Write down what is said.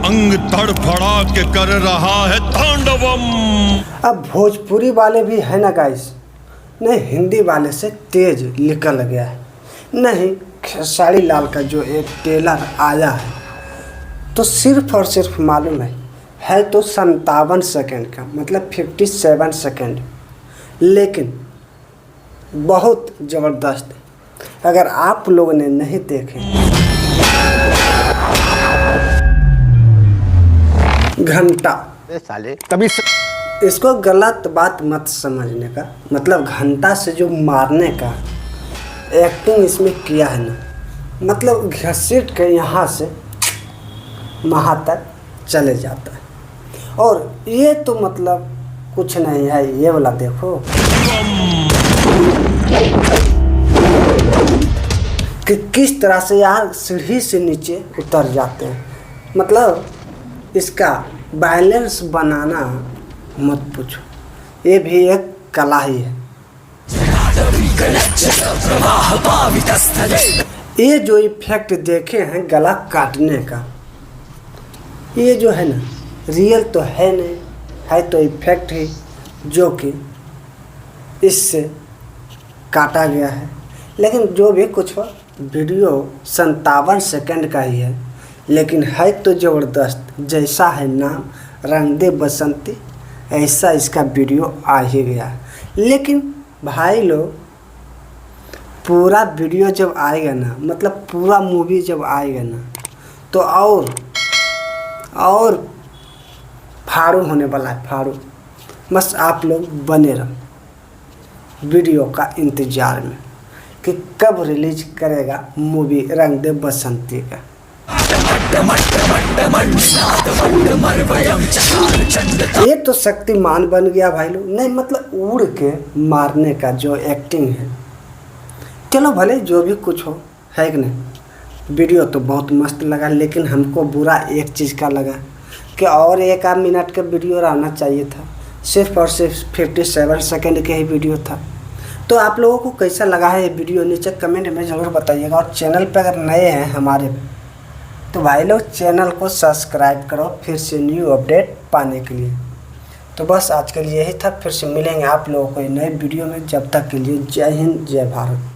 अंग तड़फड़ा के कर रहा है तांडवम। अब भोजपुरी वाले भी है ना गाइस, नहीं हिंदी वाले से तेज निकल गया है। नहीं खेसारी लाल का जो एक ट्रेलर आया है तो सिर्फ और सिर्फ मालूम है तो 57 सेकंड का, मतलब 57 सेकंड, लेकिन बहुत ज़बरदस्त है। अगर आप लोगों ने नहीं देखे, घंटा साले तभी इसको गलत बात मत समझने का, मतलब घंटा से जो मारने का एक्टिंग इसमें किया है ना, मतलब घसीट के यहाँ से वहाँ तक चले जाता है। और ये तो मतलब कुछ नहीं है, ये वाला देखो कि किस तरह से यार सीढ़ी से नीचे उतर जाते हैं। मतलब इसका बैलेंस बनाना मत पूछो, ये भी एक कला ही है। ये जो इफेक्ट देखे हैं गला काटने का, ये जो है ना रियल तो है नहीं, है तो इफेक्ट ही जो कि इससे काटा गया है। लेकिन जो भी कुछ हो, वीडियो 57 सेकंड का ही है, लेकिन है तो ज़बरदस्त। जैसा है नाम रंग दे बसंती, ऐसा इसका वीडियो आ ही गया। लेकिन भाई लोग पूरा वीडियो जब आएगा ना, मतलब पूरा मूवी जब आएगा ना, तो और फाड़ू होने वाला है, फाड़ू। बस आप लोग बने रहो वीडियो का इंतज़ार में कि कब रिलीज करेगा मूवी रंग दे बसंती का। ये तो शक्तिमान बन गया भाई लोग, नहीं मतलब उड़ के मारने का जो एक्टिंग है। चलो भले जो भी कुछ हो, है कि नहीं, वीडियो तो बहुत मस्त लगा। लेकिन हमको बुरा एक चीज़ का लगा कि और एक आध मिनट का वीडियो रहना चाहिए था, सिर्फ और सिर्फ 57 सेकंड के ही वीडियो था। तो आप लोगों को कैसा लगा है ये वीडियो, नीचे कमेंट में ज़रूर बताइएगा। और चैनल पर अगर नए हैं हमारे तो भाई लोग चैनल को सब्सक्राइब करो फिर से न्यू अपडेट पाने के लिए। तो बस आज के लिए यही था, फिर से मिलेंगे आप लोगों को नए वीडियो में। जब तक के लिए जय हिंद जय भारत।